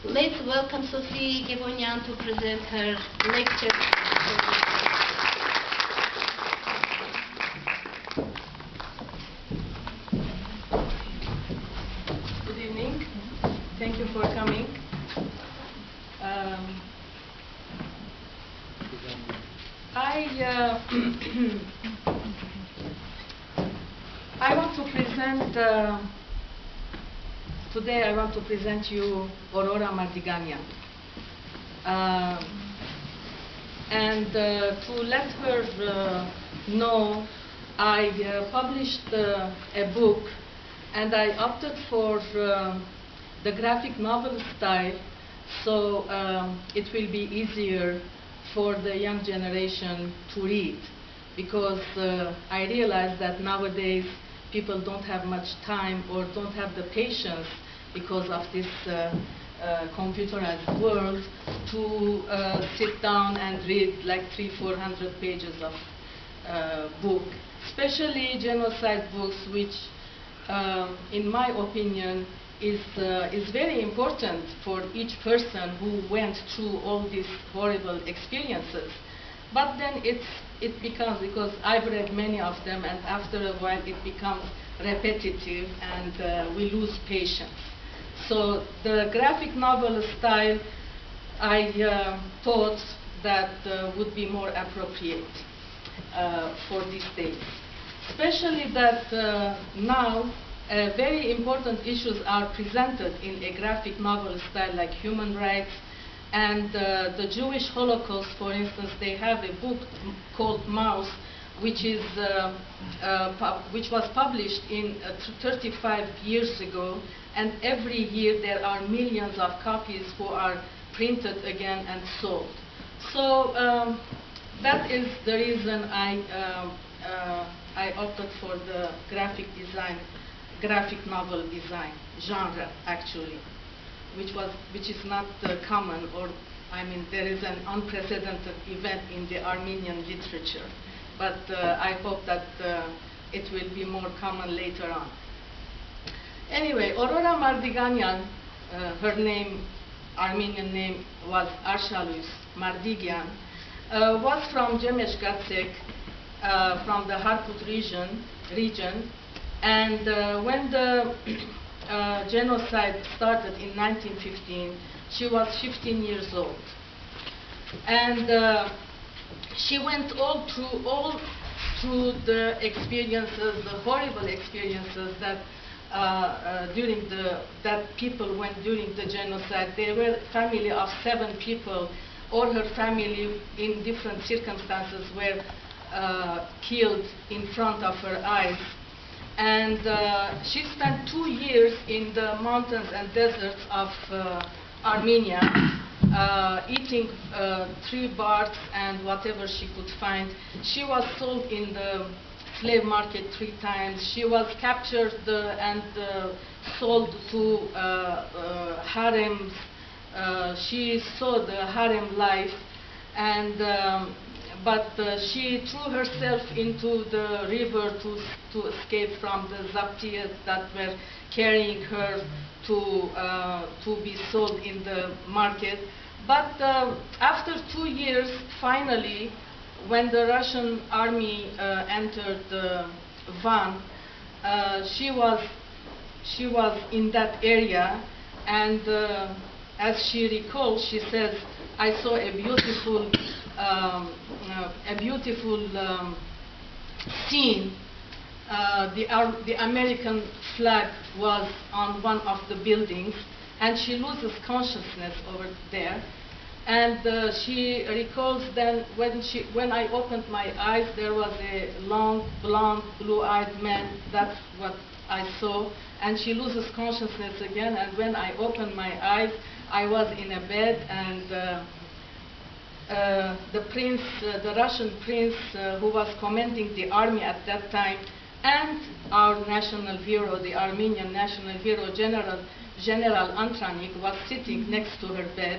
Let's welcome Sophie Gevonyan to present her lecture. Good evening. Thank you for coming. I want to present today. I want to present you Aurora Mardiganian, and to let her know, I published a book, and I opted for the graphic novel style, so it will be easier for the young generation to read, because I realize that nowadays people don't have much time or don't have the patience because of this computerized world to sit down and read like 300-400 pages of book, especially genocide books, which in my opinion is very important for each person who went through all these horrible experiences. But then it becomes, because I've read many of them, and after a while it becomes repetitive and we lose patience. So the graphic novel style, I thought that would be more appropriate for these days. Especially that now very important issues are presented in a graphic novel style, like human rights and the Jewish Holocaust. For instance, they have a book called Mouse, which was published in 35 years ago, and every year there are millions of copies who are printed again and sold. So that is the reason I opted for the graphic novel design genre, actually, which is not common, or I mean, there is an unprecedented event in the Armenian literature, but I hope that it will be more common later on. Anyway, Aurora Mardiganian, her name, Armenian name, was Arshalus Mardigian, was from Jemeshgatsek, from the Harput region, and when the genocide started in 1915, she was 15 years old, and she went all through the experiences, the horrible experiences that that people went during the genocide. They were a family of 7 people. All her family, in different circumstances, were killed in front of her eyes. And she spent 2 years in the mountains and deserts of Armenia, eating tree barks and whatever she could find. She was sold in the slave market 3 times. She was captured and sold to harems. She saw the harem life, and but she threw herself into the river to escape from the zaptiyas that were carrying her to be sold in the market. But after 2 years, finally, when the Russian army entered Van, she was in that area, and as she recalls, she says, "I saw a beautiful scene. The American flag was on one of the buildings, and she loses consciousness over there. And she recalls then, when I opened my eyes, there was a long, blonde, blue-eyed man. That's what I saw. And she loses consciousness again. And when I opened my eyes, I was in a bed, and the prince, the Russian prince who was commanding the army at that time, and our national hero, the Armenian national hero, General Antranik, was sitting next to her bed.